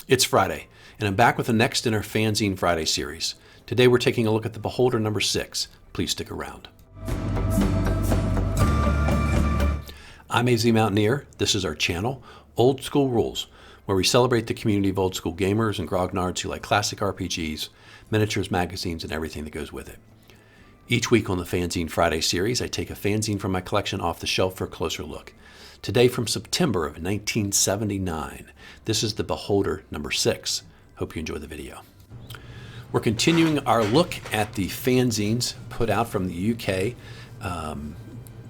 It's Friday, and I'm back with the next in our Fanzine Friday series. Today we're taking a look at the Beholder number 6. Please stick around. I'm AZ Mountaineer. This is our channel, Old School Rules, where we celebrate the community of old school gamers and grognards who like classic RPGs, miniatures, magazines, and everything that goes with it. Each week on the Fanzine Friday series, I take a fanzine from my collection off the shelf for a closer look. Today from September of 1979, this is the Beholder number 6. Hope you enjoy the video. We're continuing our look at the fanzines put out from the UK.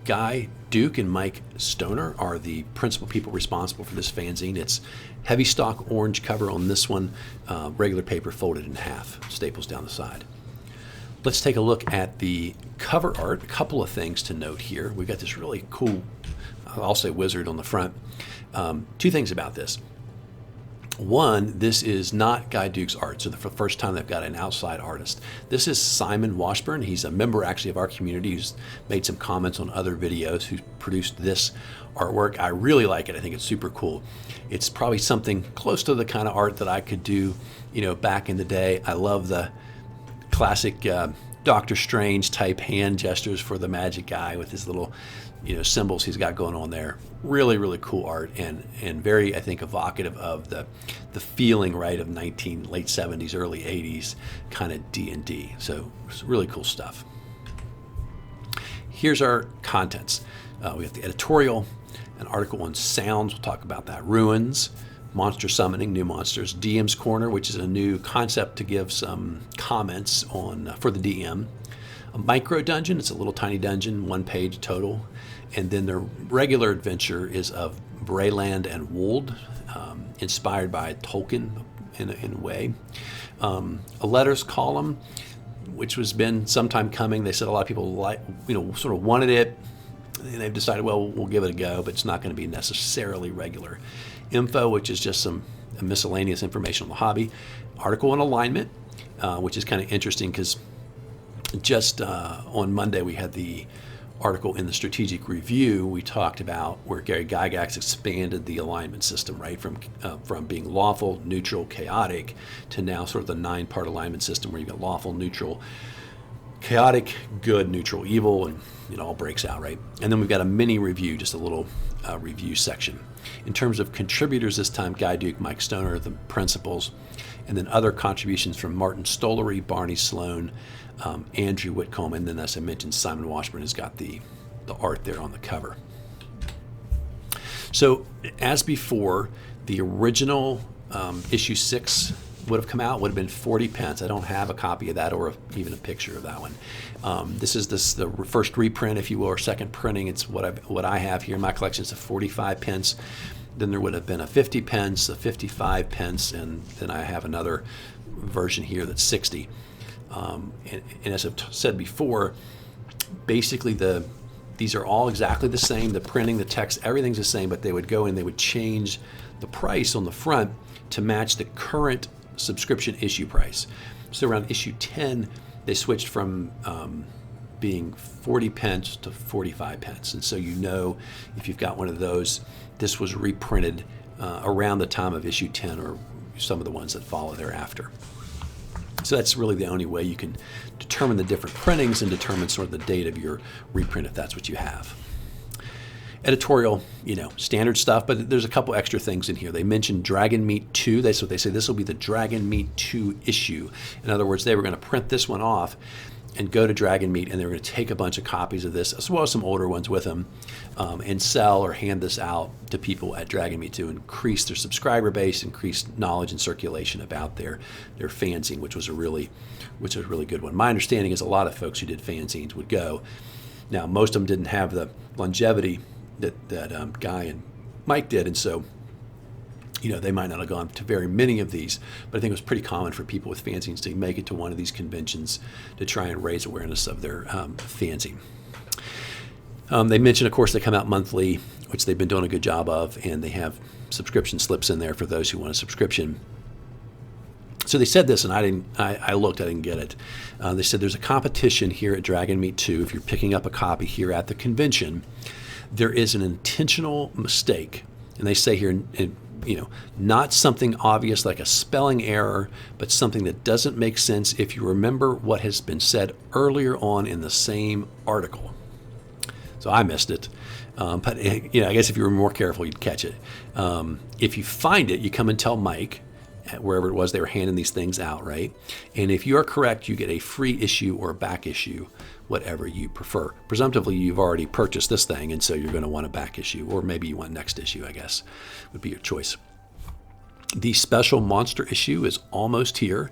Guy Duke and Mike Stoner are the principal people responsible for this fanzine. It's heavy stock orange cover on this one, regular paper folded in half, staples down the side. Let's take a look at the cover art. A couple of things to note here. We've got this really cool, I'll say wizard on the front. Two things about this. One, this is not Guy Duke's art, so for the first time they've got an outside artist. This is Simon Washbourne. He's a member actually of our community who's made some comments on other videos, who produced this artwork. I really like it. I think it's super cool. It's probably something close to the kind of art that I could do, back in the day. I love the classic Doctor Strange type hand gestures for the magic guy with his little symbols he's got going on there. Really, really cool art and very, I think, evocative of the feeling, right, of late 70s, early 80s kind of D&D. So it's really cool stuff. Here's our contents. We have the editorial, an article on sounds, we'll talk about that, ruins, monster summoning, new monsters, DM's Corner, which is a new concept to give some comments on for the DM. A micro dungeon, it's a little tiny dungeon, 1 page total. And then the regular adventure is of Brayland and Wold, inspired by Tolkien in a way. A letters column, which has been some time coming. They said a lot of people sort of wanted it, and they've decided, well, we'll give it a go, but it's not going to be necessarily regular. Info, which is just some miscellaneous information on the hobby. Article on alignment, which is kind of interesting because just on Monday we had the article in the Strategic Review. We talked about where Gary Gygax expanded the alignment system, right, from being lawful, neutral, chaotic to now sort of the 9-part alignment system where you got lawful, neutral, chaotic, good, neutral, evil, and it all breaks out, right? And then we've got a mini review, just a little review section. In terms of contributors this time, Guy Duke, Mike Stoner, the principals, and then other contributions from Martin Stollery, Barney Sloane, Andrew Whitcombe, and then, as I mentioned, Simon Washbourne has got the art there on the cover. So, as before, the original issue 6 would have come out, would have been 40 pence. I don't have a copy of that or even a picture of that one. This is the first reprint, if you will, or second printing. It's what I have here in my collection. It's a 45 pence. Then there would have been a 50 pence, a 55 pence, and then I have another version here that's 60. And as I've said before, basically these are all exactly the same. The printing, the text, everything's the same, but they would go and they would change the price on the front to match the current subscription issue price. So around issue 10, they switched from being 40 pence to 45 pence. And so if you've got one of those, this was reprinted around the time of issue 10 or some of the ones that follow thereafter. So that's really the only way you can determine the different printings and determine sort of the date of your reprint if that's what you have. Editorial, standard stuff, but there's a couple extra things in here. They mentioned Dragon Meat 2. They say this will be the Dragon Meat 2 issue. In other words, they were going to print this one off and go to Dragon Meat, and they were going to take a bunch of copies of this, as well as some older ones with them, and sell or hand this out to people at Dragon Meat to increase their subscriber base, increase knowledge and circulation about their fanzine, which was a really good one. My understanding is a lot of folks who did fanzines would go. Now, most of them didn't have the longevity that Guy and Mike did, and so they might not have gone to very many of these, but I think it was pretty common for people with fanzines to make it to one of these conventions to try and raise awareness of their fanzine. They mentioned, of course, they come out monthly, which they've been doing a good job of, and they have subscription slips in there for those who want a subscription. So they said this, and I looked, I didn't get it. They said there's a competition here at Dragon Meat 2. If you're picking up a copy here at the convention, there is an intentional mistake. And they say here, not something obvious like a spelling error, but something that doesn't make sense if you remember what has been said earlier on in the same article. So I missed it. But I guess if you were more careful, you'd catch it. If you find it, you come and tell Mike, wherever it was they were handing these things out, right? And if you are correct, you get a free issue or a back issue, whatever you prefer. Presumptively, you've already purchased this thing, and so you're going to want a back issue, or maybe you want next issue, I guess, would be your choice. The special monster issue is almost here.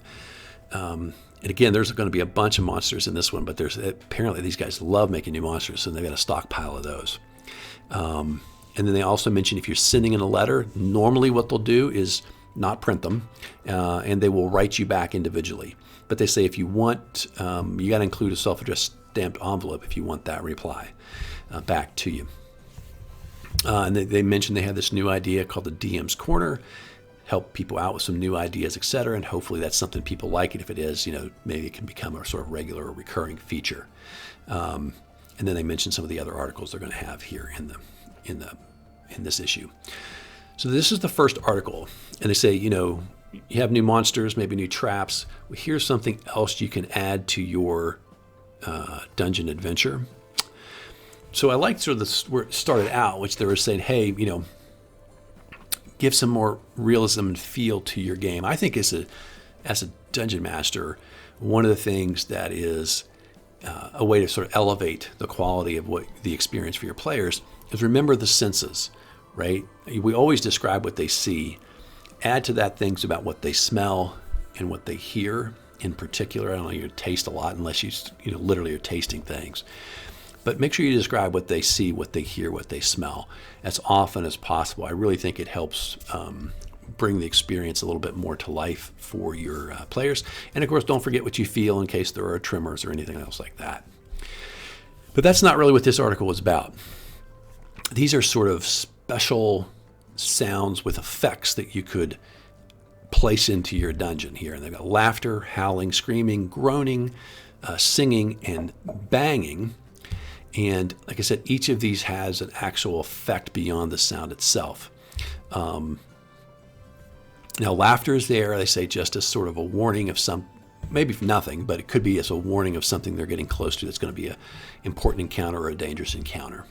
And again, there's going to be a bunch of monsters in this one, but apparently these guys love making new monsters, and they've got a stockpile of those. And then they also mention if you're sending in a letter, normally what they'll do is not print them, and they will write you back individually. But they say if you want, you got to include a self-addressed stamped envelope if you want that reply back to you. And they mentioned they have this new idea called the DM's Corner, help people out with some new ideas, etc. And hopefully that's something people like. And if it is, maybe it can become a sort of regular or recurring feature. And then they mentioned some of the other articles they're going to have here in this issue. So this is the first article, and they say, you have new monsters, maybe new traps. Well, here's something else you can add to your dungeon adventure. So I like sort of where it started out, which they were saying, hey, give some more realism and feel to your game. I think as a dungeon master, one of the things that is a way to sort of elevate the quality of what the experience for your players is remember the senses, right? We always describe what they see. Add to that things about what they smell and what they hear in particular. I don't know, you taste a lot unless you literally are tasting things. But make sure you describe what they see, what they hear, what they smell as often as possible. I really think it helps bring the experience a little bit more to life for your players. And of course, don't forget what you feel in case there are tremors or anything else like that. But that's not really what this article is about. These are sort of special sounds with effects that you could place into your dungeon here. And they've got laughter, howling, screaming, groaning, singing, and banging. And like I said, each of these has an actual effect beyond the sound itself. Now, laughter is there, they say, just as sort of a warning of maybe nothing, but it could be as a warning of something they're getting close to that's going to be an important encounter or a dangerous encounter.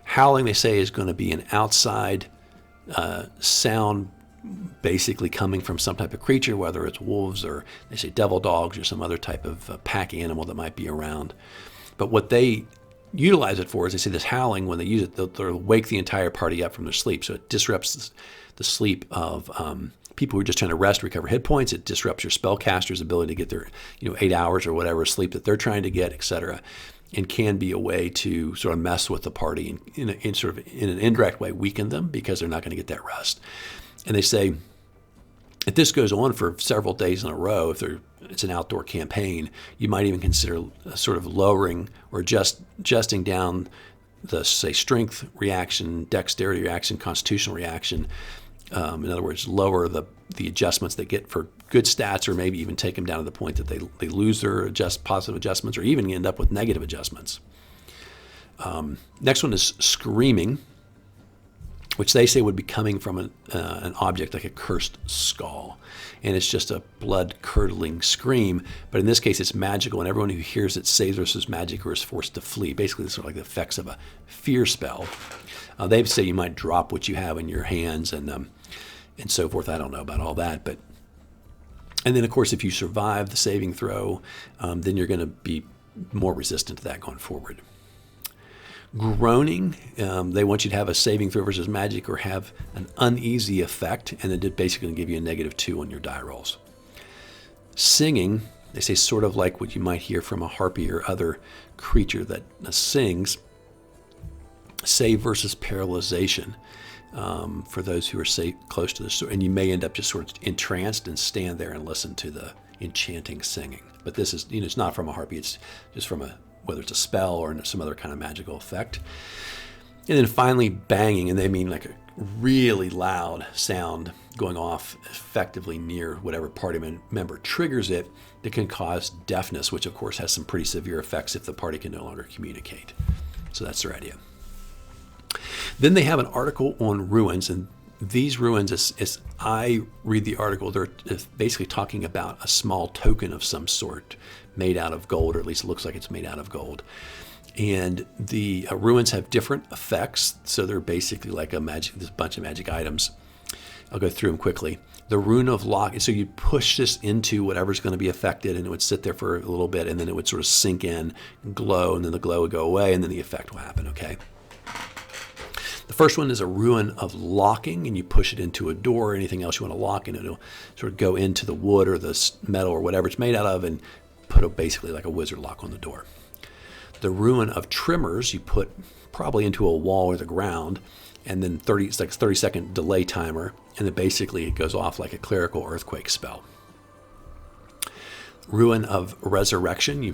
Howling, they say, is going to be an outside sound basically coming from some type of creature, whether it's wolves or they say devil dogs or some other type of pack animal that might be around. But what they utilize it for is they say this howling, when they use it, they'll wake the entire party up from their sleep. So it disrupts the sleep of people who are just trying to rest, recover hit points. It disrupts your spellcaster's ability to get their 8 hours or whatever sleep that they're trying to get, etc. And can be a way to sort of mess with the party and in an indirect way weaken them because they're not going to get that rest. And they say if this goes on for several days in a row, if it's an outdoor campaign, you might even consider sort of lowering or adjusting down the, say, strength reaction, dexterity reaction, constitutional reaction. In other words, lower the adjustments they get for good stats, or maybe even take them down to the point that they lose their positive adjustments, or even end up with negative adjustments. Next one is screaming, which they say would be coming from an object like a cursed skull. And it's just a blood-curdling scream. But in this case, it's magical, and everyone who hears it saves versus magic or is forced to flee. Basically, it's sort of like the effects of a fear spell. They say you might drop what you have in your hands and so forth. I don't know about all that. And then, of course, if you survive the saving throw, then you're going to be more resistant to that going forward. Groaning, they want you to have a saving throw versus magic or have an uneasy effect, and it basically going to give you a -2 on your die rolls. Singing, they say sort of like what you might hear from a harpy or other creature that sings. Save versus paralyzation for those who are close to the sword, and you may end up just sort of entranced and stand there and listen to the enchanting singing. But this is, it's not from a harpy; it's just from whether it's a spell or some other kind of magical effect. And then finally, banging, and they mean like a really loud sound going off effectively near whatever party member triggers it that can cause deafness, which of course has some pretty severe effects if the party can no longer communicate. So that's their idea. Then they have an article on ruins, and these ruins, as I read the article, they're basically talking about a small token of some sort made out of gold, or at least it looks like it's made out of gold. And the ruins have different effects, so they're basically like this bunch of magic items. I'll go through them quickly. The rune of lock, so you push this into whatever's going to be affected, and it would sit there for a little bit, and then it would sort of sink in, glow, and then the glow would go away, and then the effect will happen, okay? The first one is a rune of locking, and you push it into a door or anything else you want to lock, and it'll sort of go into the wood or the metal or whatever it's made out of and put basically like a wizard lock on the door. The rune of tremors you put probably into a wall or the ground, and then it's like a 30-second delay timer, and then basically it goes off like a clerical earthquake spell. Rune of resurrection, you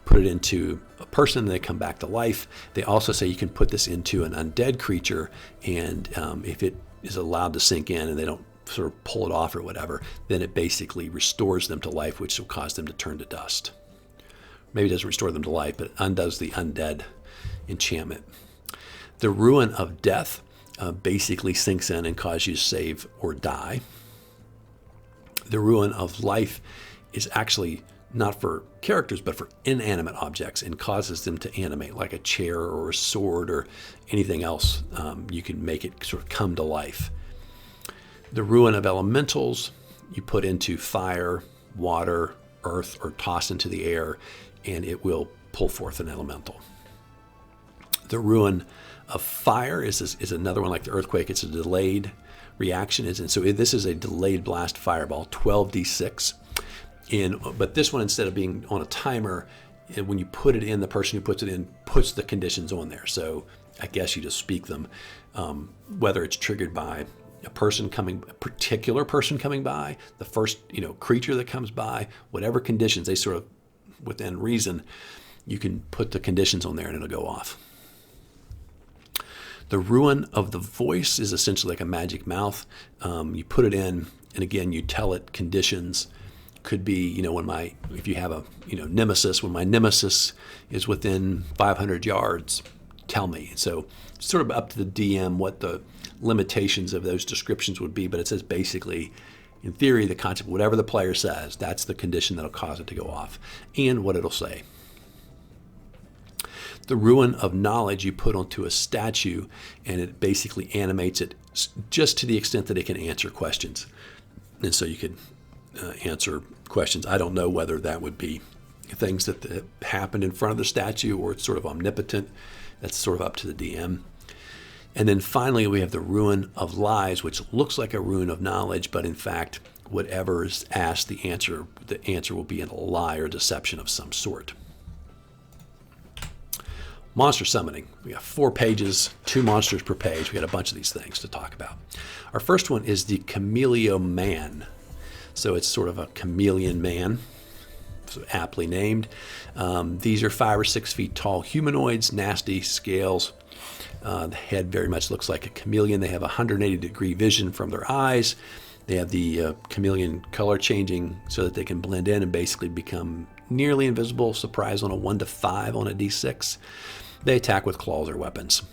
put it into a person and they come back to life. They also say you can put this into an undead creature, and if it is allowed to sink in and they don't sort of pull it off or whatever, then it basically restores them to life, which will cause them to turn to dust. Maybe it doesn't restore them to life, but it undoes the undead enchantment. The rune of death basically sinks in and causes you to save or die. The rune of life is actually not for characters, but for inanimate objects, and causes them to animate, like a chair or a sword or anything else. You can make it sort of come to life. The rune of elementals you put into fire, water, earth, or toss into the air, and it will pull forth an elemental. The rune of fire is another one like the earthquake. It's a delayed reaction. So this is a delayed blast fireball, 12d6. But this one, instead of being on a timer, when you put it in, the person who puts it in puts the conditions on there. So I guess you just speak them, whether it's triggered by a particular person coming by, the first creature that comes by, whatever conditions they sort of, within reason, you can put the conditions on there and it'll go off. The rune of the voice is essentially like a magic mouth. You put it in, and again, you tell it conditions. Could be, if you have a, nemesis, when my nemesis is within 500 yards, tell me. So it's sort of up to the DM what the limitations of those descriptions would be, but it says basically, in theory, the concept, whatever the player says, that's the condition that'll cause it to go off, and what it'll say. The rune of knowledge you put onto a statue, and it basically animates it just to the extent that it can answer questions. And so you could answer questions. I don't know whether that would be things that happened in front of the statue, or it's sort of omnipotent. That's sort of up to the DM. And then finally, we have the rune of lies, which looks like a rune of knowledge, but in fact, whatever is asked, the answer will be a lie or deception of some sort. Monster summoning. We got 4 pages, 2 monsters per page. We got a bunch of these things to talk about. Our first one is the Chameleon Man. So it's sort of a chameleon man, so aptly named. These are 5 or 6 feet tall humanoids, nasty scales. The head very much looks like a chameleon. They have 180-degree vision from their eyes. They have the chameleon color changing so that they can blend in and basically become nearly invisible. Surprise on a 1 to 5 on a d6. They attack with claws or weapons.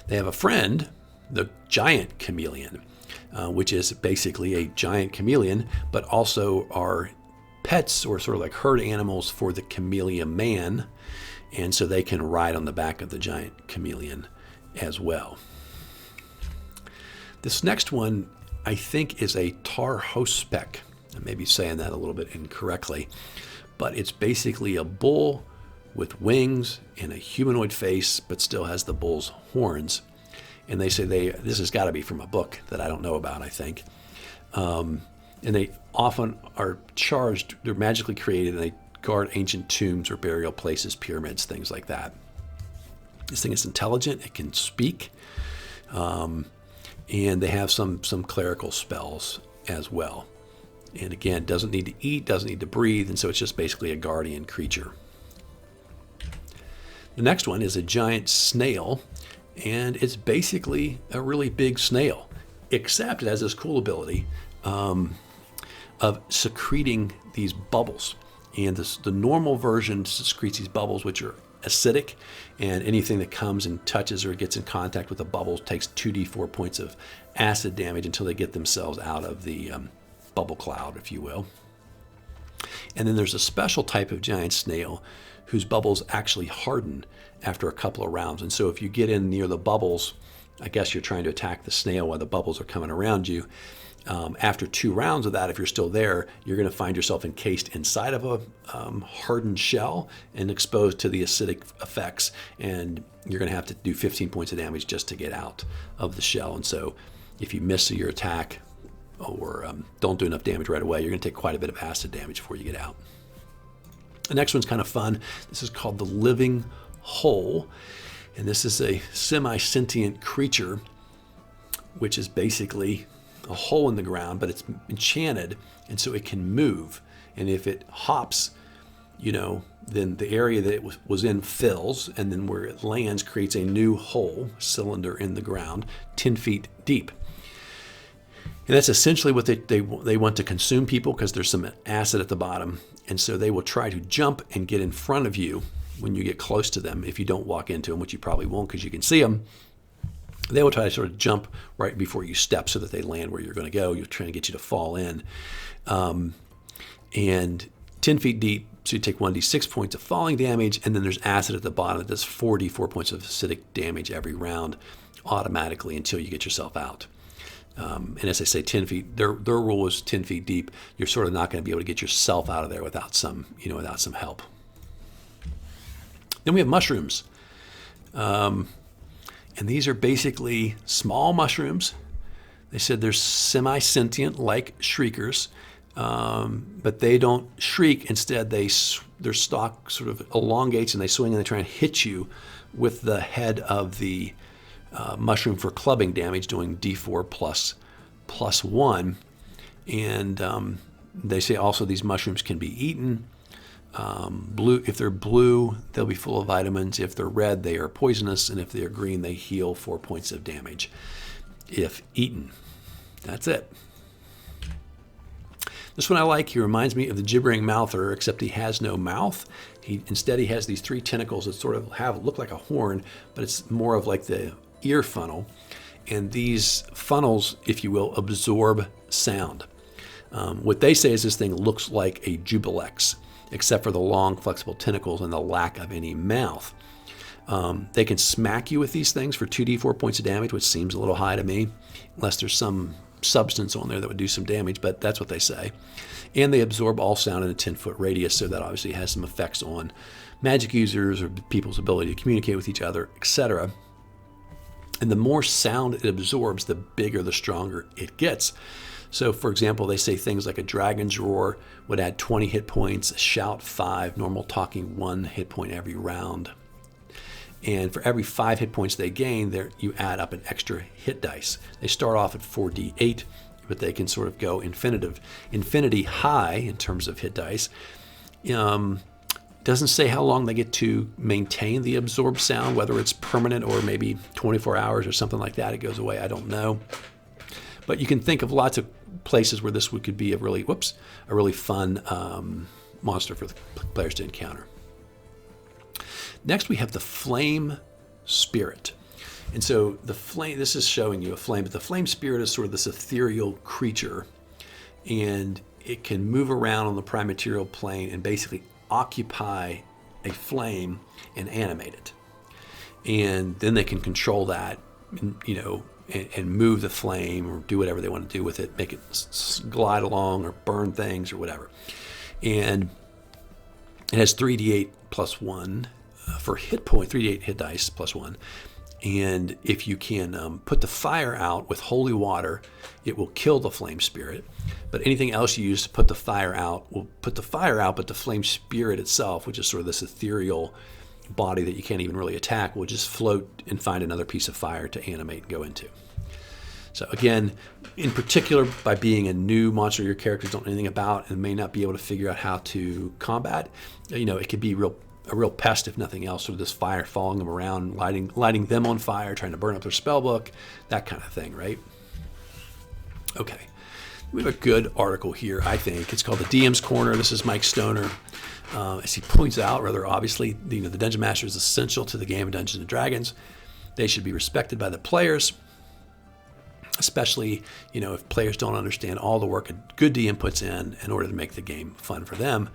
They have a friend, the giant chameleon, which is basically a giant chameleon, but also are pets or sort of like herd animals for the chameleon man. And so they can ride on the back of the giant chameleon as well. This next one, I think, is a Tarhospec. I may be saying that a little bit incorrectly, but it's basically a bull with wings and a humanoid face, but still has the bull's horns. And they say this has got to be from a book that I don't know about, I think. And they often are charged, they're magically created, and they guard ancient tombs or burial places, pyramids, things like that. This thing is intelligent, it can speak, and they have some clerical spells as well. And again, doesn't need to eat, doesn't need to breathe, and so it's just basically a guardian creature. The next one is a giant snail, and it's basically a really big snail, except it has this cool ability of secreting these bubbles. And the normal version secretes these bubbles, which are acidic, and anything that comes and touches or gets in contact with the bubbles takes 2d4 points of acid damage until they get themselves out of the bubble cloud, if you will. And then there's a special type of giant snail whose bubbles actually harden after a couple of rounds. And so if you get in near the bubbles, I guess you're trying to attack the snail while the bubbles are coming around you. After 2 rounds of that, if you're still there, you're going to find yourself encased inside of a hardened shell and exposed to the acidic effects. And you're going to have to do 15 points of damage just to get out of the shell. And so if you miss your attack or don't do enough damage right away, you're going to take quite a bit of acid damage before you get out. The next one's kind of fun. This is called the Living Hole. And this is a semi-sentient creature, which is basically a hole in the ground, but it's enchanted, and so it can move. And if it hops, then the area that it was in fills, and then where it lands creates a new hole, cylinder in the ground, 10 feet deep. And that's essentially what they want to consume people, because there's some acid at the bottom. And so they will try to jump and get in front of you when you get close to them. If you don't walk into them, which you probably won't because you can see them, they will try to sort of jump right before you step so that they land where you're going to go. You're trying to get you to fall in. And 10 feet deep, so you take 1d6 points of falling damage, and then there's acid at the bottom that does 4d4 points of acidic damage every round automatically until you get yourself out. And as I say, 10 feet, their rule is 10 feet deep. You're sort of not going to be able to get yourself out of there without some help. Then we have mushrooms. And these are basically small mushrooms. They said they're semi-sentient like shriekers, but they don't shriek. Instead, their stalk sort of elongates and they swing and they try and hit you with the head of the mushroom for clubbing damage, doing d4 plus 1. And they say also these mushrooms can be eaten. If they're blue, they'll be full of vitamins. If they're red, they are poisonous. And if they're green, they heal 4 points of damage if eaten. That's it. This one I like. He reminds me of the gibbering mouther, except he has no mouth. Instead, he has these 3 tentacles that sort of look like a horn, but it's more of like the ear funnel. And these funnels, if you will, absorb sound. What they say is this thing looks like a jubilex, except for the long, flexible tentacles and the lack of any mouth. They can smack you with these things for 2d4 points of damage, which seems a little high to me, unless there's some substance on there that would do some damage, but that's what they say. And they absorb all sound in a 10-foot radius, so that obviously has some effects on magic users or people's ability to communicate with each other, etc. And the more sound it absorbs, the bigger, the stronger it gets. So, for example, they say things like a dragon's roar would add 20 hit points, a shout 5, normal talking 1 hit point every round. And for every 5 hit points they gain, you add up an extra hit dice. They start off at 4d8, but they can sort of go infinity high in terms of hit dice. Doesn't say how long they get to maintain the absorbed sound, whether it's permanent or maybe 24 hours or something like that. It goes away. I don't know. But you can think of lots of places where this could be a really fun monster for the players to encounter. Next, we have the flame spirit. And so the flame, this is showing you a flame, but the flame spirit is sort of this ethereal creature, and it can move around on the prime material plane and basically occupy a flame and animate it. And then they can control that, and move the flame or do whatever they want to do with it, make it glide along or burn things or whatever. And it has 3d8 plus 1 for hit point, 3d8 hit dice plus 1. And if you can put the fire out with holy water, it will kill the flame spirit. But anything else you use to put the fire out will put the fire out, but the flame spirit itself, which is sort of this ethereal body that you can't even really attack, will just float and find another piece of fire to animate and go into. So again, in particular, by being a new monster your characters don't know anything about and may not be able to figure out how to combat, it could be a real pest if nothing else. Sort of this fire following them around, lighting them on fire, trying to burn up their spell book, that kind of thing, right? Okay. We have a good article here, I think. It's called The DM's Corner. This is Mike Stoner. As he points out, rather obviously, the Dungeon Master is essential to the game of Dungeons and Dragons. They should be respected by the players, especially, if players don't understand all the work a good DM puts in order to make the game fun for them.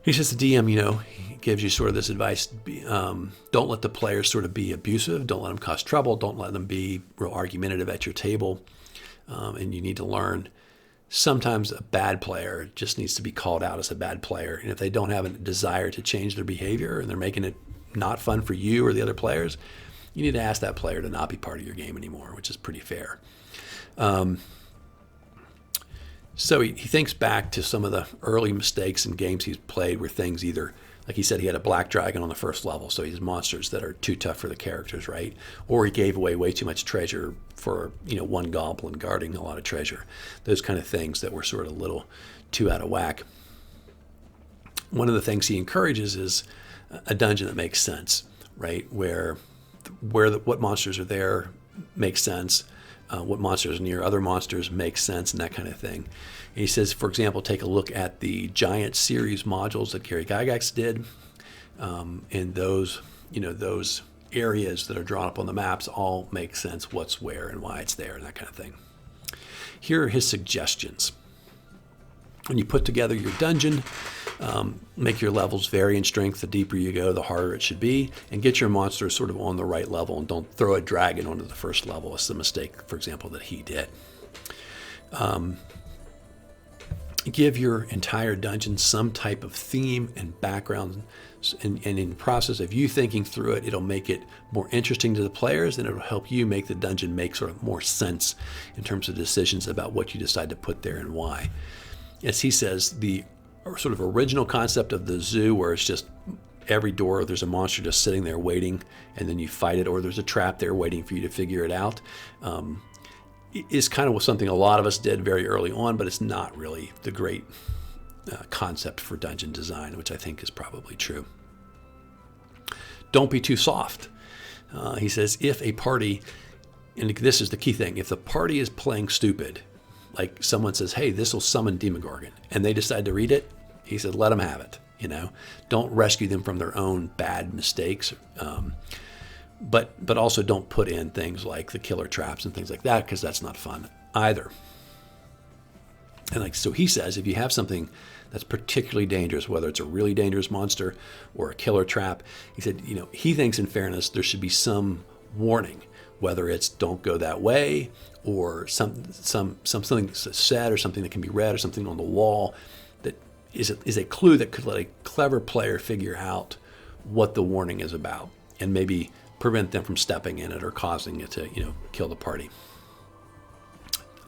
He says the DM, he gives you sort of this advice, don't let the players sort of be abusive, don't let them cause trouble, don't let them be real argumentative at your table, and you need to learn sometimes a bad player just needs to be called out as a bad player, and if they don't have a desire to change their behavior and they're making it not fun for you or the other players, you need to ask that player to not be part of your game anymore, which is pretty fair. So he thinks back to some of the early mistakes in games he's played where things either, like he said, he had a black dragon on the first level, so he has monsters that are too tough for the characters, right? Or he gave away way too much treasure for, one goblin guarding a lot of treasure. Those kind of things that were sort of a little too out of whack. One of the things he encourages is a dungeon that makes sense, right? Where what monsters are there makes sense. What monsters near other monsters make sense, and that kind of thing. And he says, for example, take a look at the giant series modules that Gary Gygax did, and those areas that are drawn up on the maps all make sense, what's where and why it's there, and that kind of thing. Here are his suggestions. When you put together your dungeon, make your levels vary in strength. The deeper you go, the harder it should be. And get your monsters sort of on the right level, and don't throw a dragon onto the first level. It's the mistake, for example, that he did. Give your entire dungeon some type of theme and background. And in the process of you thinking through it, it'll make it more interesting to the players, and it'll help you make the dungeon make sort of more sense in terms of decisions about what you decide to put there and why. As he says, the sort of original concept of the zoo, where it's just every door there's a monster just sitting there waiting, and then you fight it, or there's a trap there waiting for you to figure it out, is kind of something a lot of us did very early on, but it's not really the great concept for dungeon design, which I think is probably true. Don't be too soft. He says, if a party, and this is the key thing, if the party is playing stupid, like someone says, hey, this will summon Demogorgon, and they decide to read it, he said, let them have it. Don't rescue them from their own bad mistakes, but also don't put in things like the killer traps and things like that, because that's not fun either. And so he says, if you have something that's particularly dangerous, whether it's a really dangerous monster or a killer trap, he said, he thinks in fairness there should be some warning, whether it's don't go that way, or something said, or something that can be read, or something on the wall that is a clue that could let a clever player figure out what the warning is about, and maybe prevent them from stepping in it or causing it to kill the party.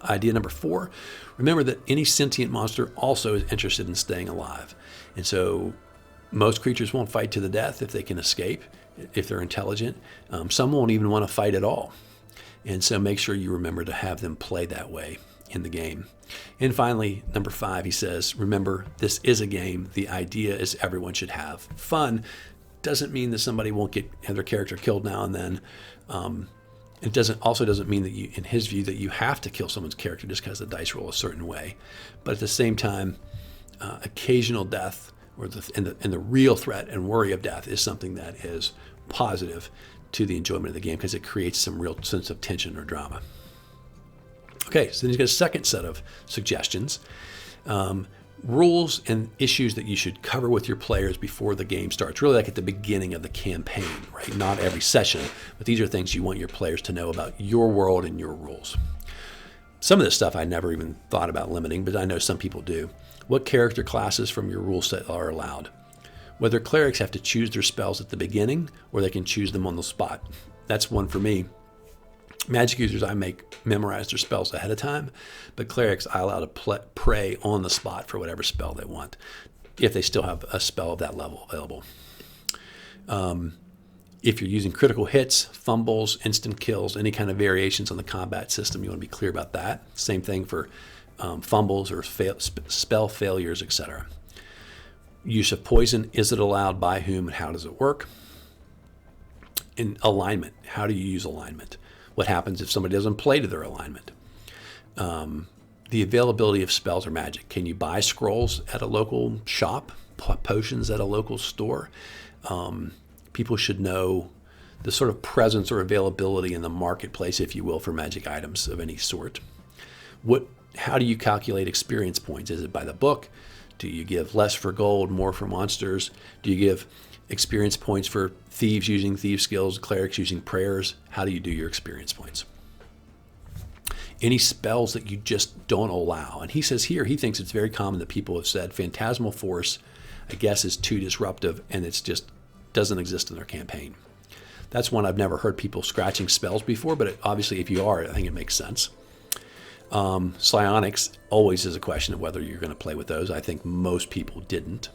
Idea number 4, remember that any sentient monster also is interested in staying alive. And so most creatures won't fight to the death if they can escape, if they're intelligent. Some won't even want to fight at all. And so make sure you remember to have them play that way in the game. And finally, number 5, he says, remember, this is a game. The idea is everyone should have fun. Doesn't mean that somebody won't have their character killed now and then. It doesn't mean that you, in his view, that you have to kill someone's character just because the dice roll a certain way. But at the same time, occasional death and the real threat and worry of death is something that is positive to the enjoyment of the game, because it creates some real sense of tension or drama. Okay, so then he's got a second set of suggestions. Rules and issues that you should cover with your players before the game starts, really like at the beginning of the campaign, right? Not every session, but these are things you want your players to know about your world and your rules. Some of this stuff I never even thought about limiting, but I know some people do. What character classes from your rule set are allowed? Whether clerics have to choose their spells at the beginning, or they can choose them on the spot. That's one for me. Magic users, I make memorize their spells ahead of time, but clerics, I allow to pray on the spot for whatever spell they want, if they still have a spell of that level available. If you're using critical hits, fumbles, instant kills, any kind of variations on the combat system, you want to be clear about that. Same thing for fumbles or spell failures, etc. Use of poison, is it allowed, by whom, and how does it work? In alignment, how do you use alignment? What happens if somebody doesn't play to their alignment? the availability of spells or magic. Can you buy scrolls at a local shop, potions at a local store? People should know the sort of presence or availability in the marketplace, if you will, for magic items of any sort. How do you calculate experience points? Is it by the book? Do you give less for gold, more for monsters? Do you give experience points for thieves using thief skills, clerics using prayers? How do you do your experience points? Any spells that you just don't allow. And he says here, he thinks it's very common that people have said Phantasmal Force, I guess, is too disruptive and it's just doesn't exist in their campaign. That's one I've never heard people scratching spells before, but obviously if you are, I think it makes sense. Psionics always is a question of whether you're going to play with those. I think most people didn't.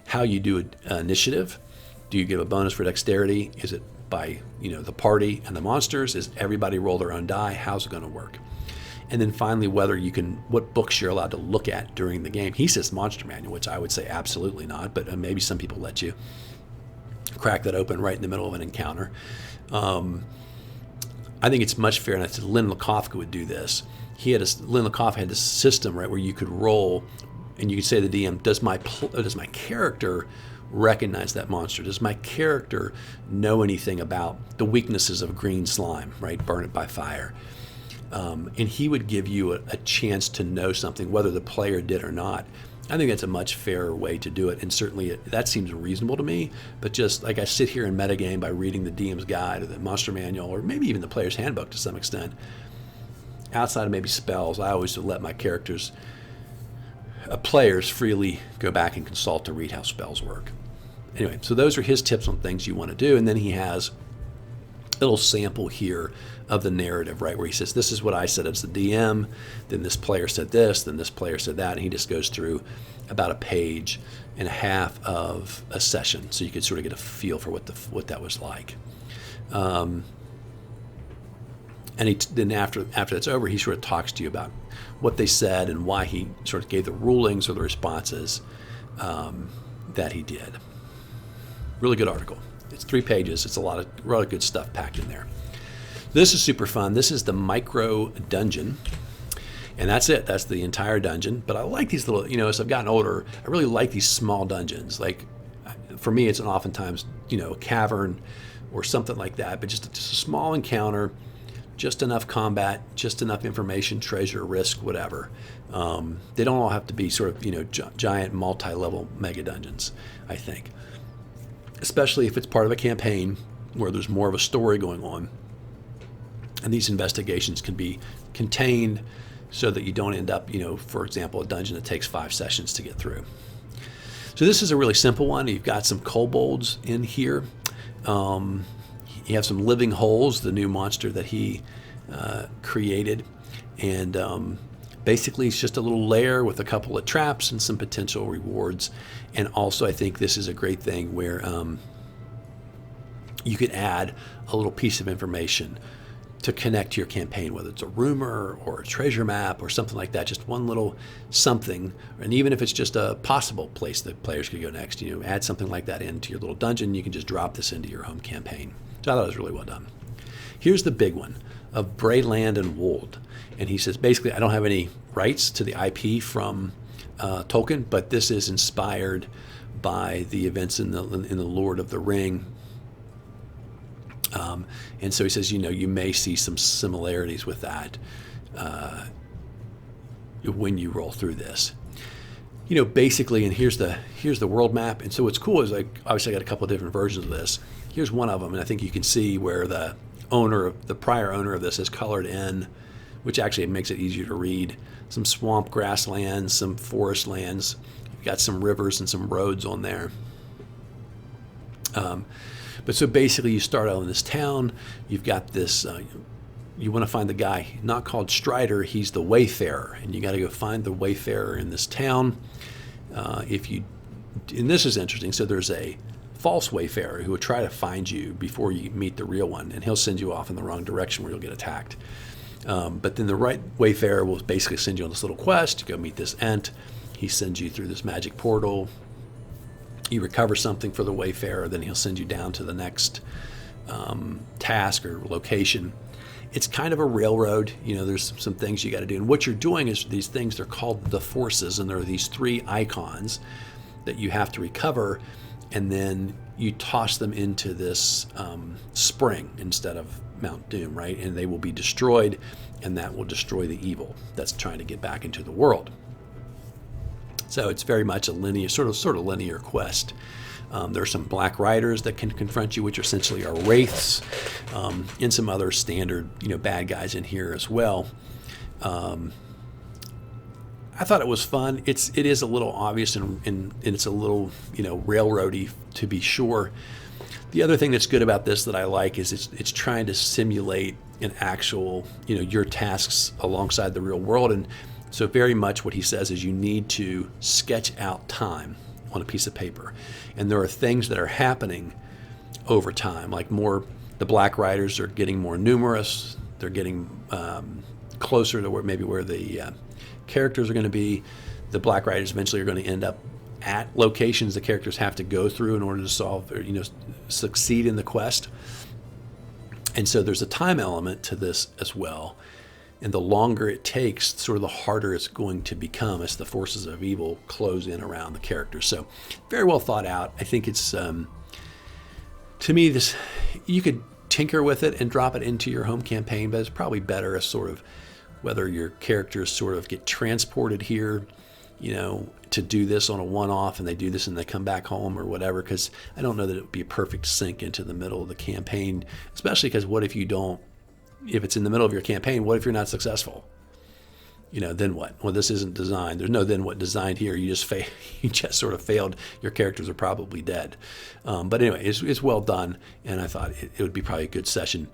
How you do initiative. Do you give a bonus for dexterity? Is it by the party and the monsters? Is everybody roll their own die? How's it going to work? And then finally, what books you're allowed to look at during the game. He says monster manual, which I would say absolutely not, but maybe some people let you crack that open right in the middle of an encounter. I think it's much fairer, and I said Lynn Lakofka would do this. Lynn Lakofka had this system, right, where you could roll, and you could say to the DM, does my character recognize that monster? Does my character know anything about the weaknesses of green slime, right? Burn it by fire. And he would give you a chance to know something, whether the player did or not. I think that's a much fairer way to do it, and certainly that seems reasonable to me. But just like I sit here in metagame by reading the DM's guide or the monster manual, or maybe even the player's handbook to some extent, outside of maybe spells, I always let my players freely go back and consult to read how spells work. Anyway, so those are his tips on things you want to do, and then he has a little sample here of the narrative, right, where he says, this is what I said as the DM, then this player said this, then this player said that, and he just goes through about a page and a half of a session, so you could sort of get a feel for what that was like. And then after that's over, he sort of talks to you about what they said and why he sort of gave the rulings or the responses that he did. Really good article. It's 3 pages. It's a lot of really good stuff packed in there. This is super fun. This is the micro dungeon, and that's it. That's the entire dungeon. But I like these little, as I've gotten older, I really like these small dungeons. Like, for me, it's oftentimes, a cavern or something like that, but just a small encounter, just enough combat, just enough information, treasure, risk, whatever. They don't all have to be sort of, giant multi-level mega dungeons, I think. Especially if it's part of a campaign where there's more of a story going on. And these investigations can be contained so that you don't end up, for example, a dungeon that takes 5 sessions to get through. So this is a really simple one. You've got some kobolds in here. You have some living holes, the new monster that he created. And basically it's just a little lair with a couple of traps and some potential rewards. And also I think this is a great thing where you could add a little piece of information to connect to your campaign, whether it's a rumor or a treasure map or something like that, just one little something. And even if it's just a possible place that players could go next, add something like that into your little dungeon. You can just drop this into your home campaign. So I thought it was really well done. Here's the big one of Brae-Land and Wold. And he says, basically, I don't have any rights to the IP from Tolkien, but this is inspired by the events in the Lord of the Ring. And so he says, you may see some similarities with that when you roll through this. Basically, and here's the world map. And so what's cool is, obviously I got a couple of different versions of this. Here's one of them, and I think you can see where the prior owner of this has colored in, which actually makes it easier to read, some swamp grasslands, some forest lands. You've got some rivers and some roads on there. But so basically you start out in this town. You've got this, you want to find the guy, not called Strider, he's the Wayfarer. And you got to go find the Wayfarer in this town. And this is interesting. So there's a false Wayfarer who will try to find you before you meet the real one. And he'll send you off in the wrong direction where you'll get attacked. But then the right Wayfarer will basically send you on this little quest to go meet this Ent. He sends you through this magic portal. You recover something for the Wayfarer, then he'll send you down to the next task or location. it's kind of a railroad. There's some things you got to do. And what you're doing is these things, they're called the forces, and there are these 3 icons that you have to recover, and then you toss them into this spring instead of Mount Doom, right? And they will be destroyed, and that will destroy the evil that's trying to get back into the world. So it's very much a linear, sort of linear quest. There are some black riders that can confront you, which essentially are wraiths, and some other standard, bad guys in here as well. I thought it was fun. It is a little obvious and it's a little, railroady, to be sure. The other thing that's good about this that I like is it's trying to simulate an actual, your tasks alongside the real world. And so very much what he says is you need to sketch out time on a piece of paper. And there are things that are happening over time, like the Black Riders are getting more numerous. They're getting closer to where the characters are going to be. The Black Riders eventually are going to end up at locations the characters have to go through in order to solve or succeed in the quest. And so there's a time element to this as well. And the longer it takes, sort of the harder it's going to become as the forces of evil close in around the characters. So very well thought out. I think it's, to me, you could tinker with it and drop it into your home campaign, but it's probably better as sort of whether your characters sort of get transported here, to do this on a one-off, and they do this and they come back home or whatever, because I don't know that it would be a perfect sync into the middle of the campaign, especially because what if it's in the middle of your campaign, what if you're not successful? Then what? Well, this isn't designed. There's no then what designed here. You just sort of failed. Your characters are probably dead. But anyway, it's well done, and I thought it would be probably a good session.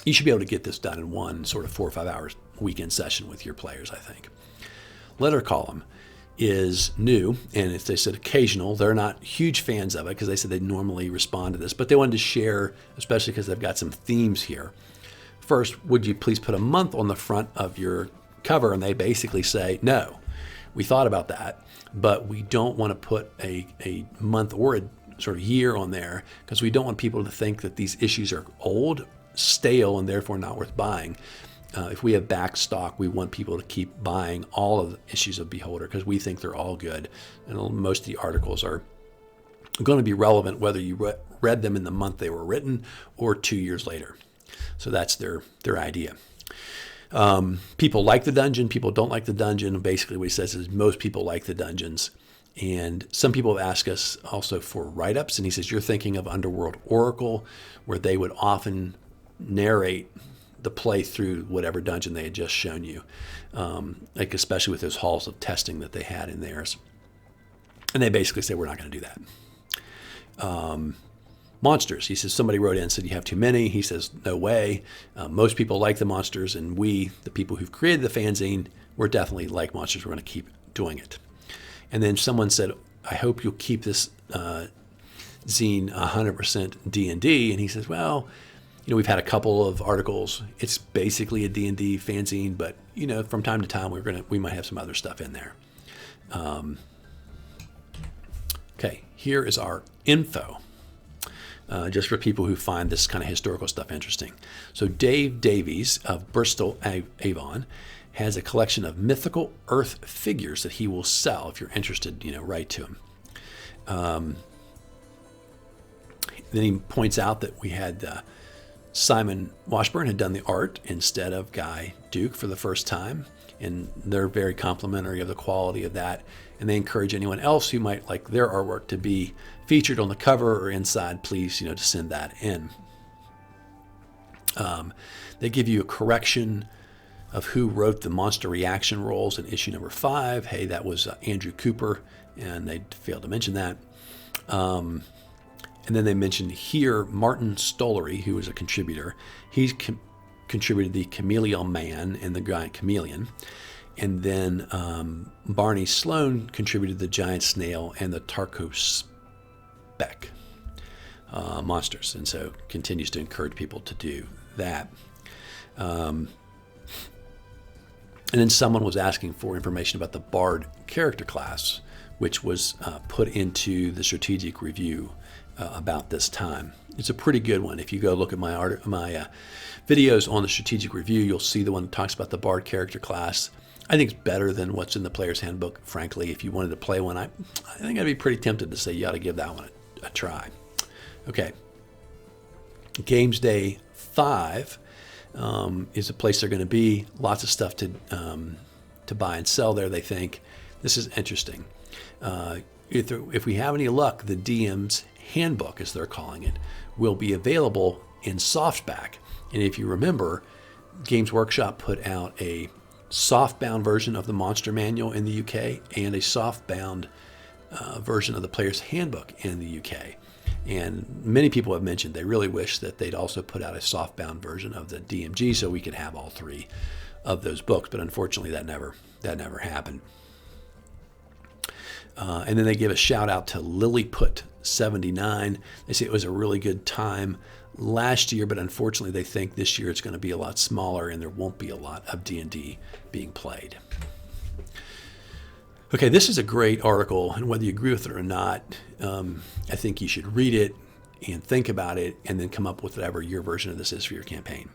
You should be able to get this done in one sort of 4 or 5 hours weekend session with your players, I think. Letter column is new, and if they said occasional, they're not huge fans of it because they said they normally respond to this, but they wanted to share, especially because they've got some themes here. First, would you please put a month on the front of your cover? And they basically say, no, we thought about that, but we don't want to put a month or a sort of year on there because we don't want people to think that these issues are old, stale, and therefore not worth buying. If we have back stock, we want people to keep buying all of the issues of Beholder because we think they're all good. And most of the articles are going to be relevant whether you read them in the month they were written or 2 years later. So that's their idea. People like the dungeon. People don't like the dungeon. Basically what he says is most people like the dungeons. And some people have asked us also for write-ups. And he says, you're thinking of Underworld Oracle, where they would often narrate the play through whatever dungeon they had just shown you, like especially with those halls of testing that they had in theirs. And they basically say, we're not going to do that. Monsters. He says, somebody wrote in and said, you have too many. He says, no way. Most people like the monsters, and we, the people who've created the fanzine, we're definitely like monsters. We're going to keep doing it. And then someone said, I hope you'll keep this zine 100% D&D. And he says, well, we've had a couple of articles. It's basically a D&D fanzine, but from time to time we might have some other stuff in there. Okay, here is our info, just for people who find this kind of historical stuff interesting. So Dave Davies of Bristol, Avon, has a collection of mythical Earth figures that he will sell. If you're interested, write to him. Then he points out that we had Simon Washbourne had done the art instead of Guy Duke for the first time, and they're very complimentary of the quality of that, and they encourage anyone else who might like their artwork to be featured on the cover or inside, please, to send that in. They give you a correction of who wrote the monster reaction rolls in issue number 5. Hey, that was Andrew Cooper, and they failed to mention that. And then they mentioned here Martin Stollery, who was a contributor. He's contributed the Chameleon Man and the Giant Chameleon. And then Barney Sloane contributed the Giant Snail and the Tarkos Speck monsters. And so continues to encourage people to do that. And then someone was asking for information about the Bard character class, which was put into the strategic review about this time. It's a pretty good one. If you go look at my videos on the strategic review, you'll see the one that talks about the Bard character class. I think it's better than what's in the player's handbook, frankly. If you wanted to play one, I think I'd be pretty tempted to say you ought to give that one a try. Okay. Games Day 5 is a place they're going to be. Lots of stuff to buy and sell there, they think. This is interesting. If we have any luck, the DM's handbook, as they're calling it, will be available in softback. And if you remember, Games Workshop put out a softbound version of the Monster Manual in the UK and a softbound version of the Player's Handbook in the UK. And many people have mentioned they really wish that they'd also put out a softbound version of the DMG so we could have all three of those books. But unfortunately, that never happened. And then they give a shout out to Lilliput79. They say it was a really good time last year, but unfortunately they think this year it's going to be a lot smaller and there won't be a lot of D&D being played. Okay, this is a great article, and whether you agree with it or not, I think you should read it and think about it and then come up with whatever your version of this is for your campaign.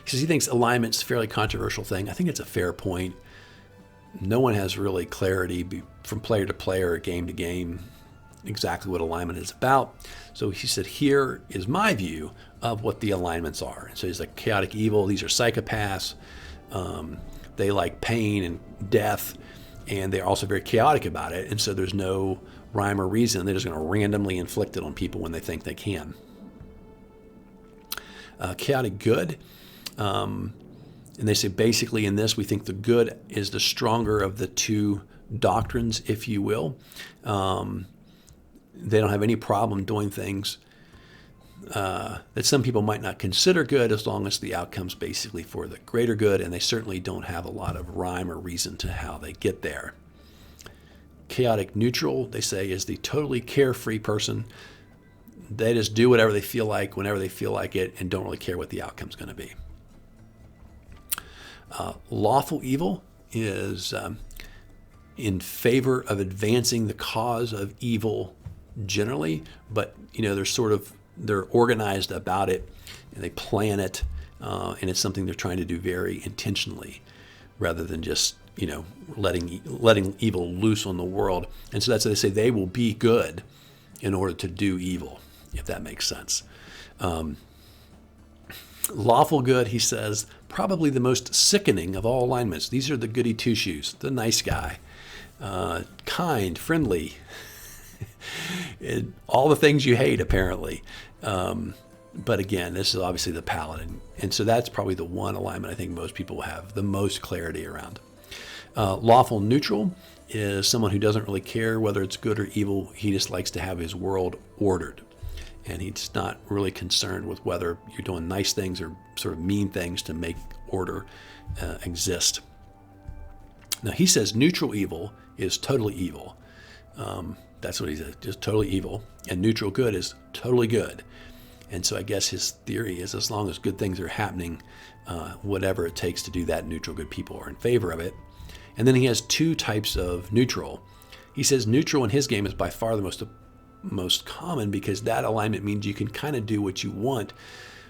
He says he thinks alignment's a fairly controversial thing. I think it's a fair point. No one has really clarity from player to player, game to game, exactly what alignment is about. So he said, here is my view of what the alignments are. And so he's like chaotic evil. These are psychopaths. They like pain and death, and they're also very chaotic about it. And so there's no rhyme or reason. They're just going to randomly inflict it on people when they think they can. Chaotic good. And they say basically in this, we think the good is the stronger of the two doctrines, if you will. They don't have any problem doing things that some people might not consider good as long as the outcome's basically for the greater good, and they certainly don't have a lot of rhyme or reason to how they get there. Chaotic neutral, they say, is the totally carefree person. They just do whatever they feel like, whenever they feel like it, and don't really care what the outcome's going to be. Lawful evil is in favor of advancing the cause of evil generally, but they're organized about it and they plan it, and it's something they're trying to do very intentionally rather than just letting evil loose on the world. And so that's why they say they will be good in order to do evil, if that makes sense. Lawful good, he says, probably the most sickening of all alignments. These are the goody two-shoes, the nice guy, kind, friendly, all the things you hate, apparently. But again, this is obviously the paladin. And so that's probably the one alignment I think most people have the most clarity around. Lawful neutral is someone who doesn't really care whether it's good or evil. He just likes to have his world ordered. And he's not really concerned with whether you're doing nice things or sort of mean things to make order exist. Now, he says neutral evil is totally evil. That's what he says, just totally evil. And neutral good is totally good. And so I guess his theory is as long as good things are happening, whatever it takes to do that, neutral good people are in favor of it. And then he has two types of neutral. He says neutral in his game is by far the most common, because that alignment means you can kind of do what you want,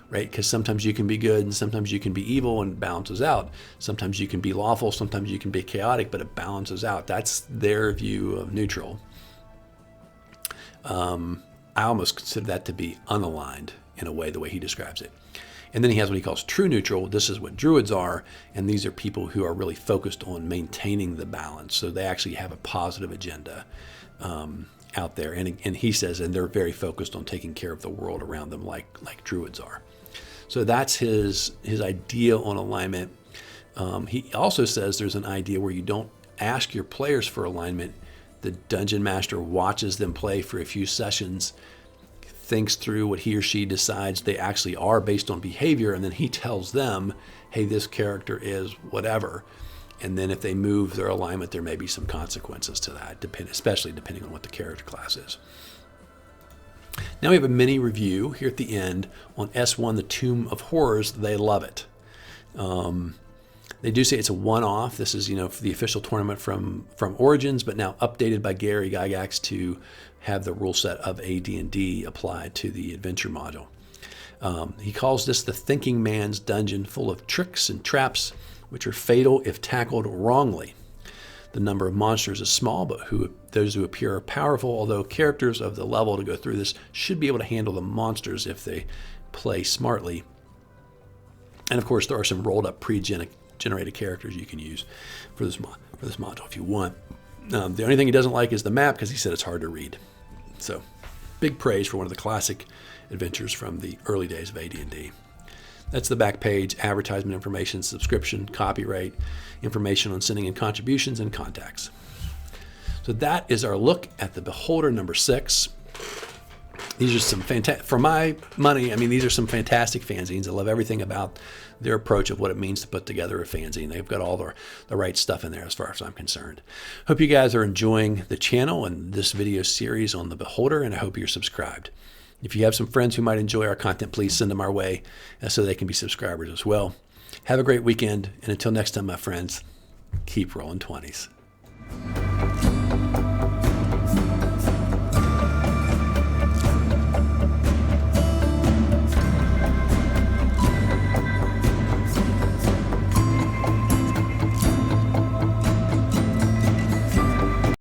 right? Because sometimes you can be good and sometimes you can be evil, and it balances out. Sometimes you can be lawful, sometimes you can be chaotic, but it balances out. That's their view of neutral. I almost consider that to be unaligned in a way, the way he describes it. And then he has what he calls true neutral. This is what druids are, and these are people who are really focused on maintaining the balance. So they actually have a positive agenda out there, and he says, and they're very focused on taking care of the world around them, like druids are. So that's his idea on alignment. He also says there's an idea where you don't ask your players for alignment. The dungeon master watches them play for a few sessions, thinks through what he or she decides they actually are based on behavior, and then he tells them, hey, this character is whatever. And then if they move their alignment, there may be some consequences to that, especially depending on what the character class is. Now we have a mini review here at the end on S1, The Tomb of Horrors. They love it. They do say it's a one-off. This is, for the official tournament from Origins, but now updated by Gary Gygax to have the rule set of AD&D applied to the adventure module. He calls this the thinking man's dungeon, full of tricks and traps which are fatal if tackled wrongly. The number of monsters is small, but those who appear are powerful, although characters of the level to go through this should be able to handle the monsters if they play smartly. And of course, there are some rolled up pre-generated characters you can use for this module if you want. The only thing he doesn't like is the map, because he said it's hard to read. So, big praise for one of the classic adventures from the early days of AD&D. That's the back page, advertisement information, subscription, copyright, information on sending in contributions, and contacts. So that is our look at the Beholder number 6. These are some fantastic, for my money, these are some fantastic fanzines. I love everything about their approach of what it means to put together a fanzine. They've got all the right stuff in there as far as I'm concerned. Hope you guys are enjoying the channel and this video series on the Beholder, and I hope you're subscribed. If you have some friends who might enjoy our content, please send them our way so they can be subscribers as well. Have a great weekend, and until next time, my friends, keep rolling 20s.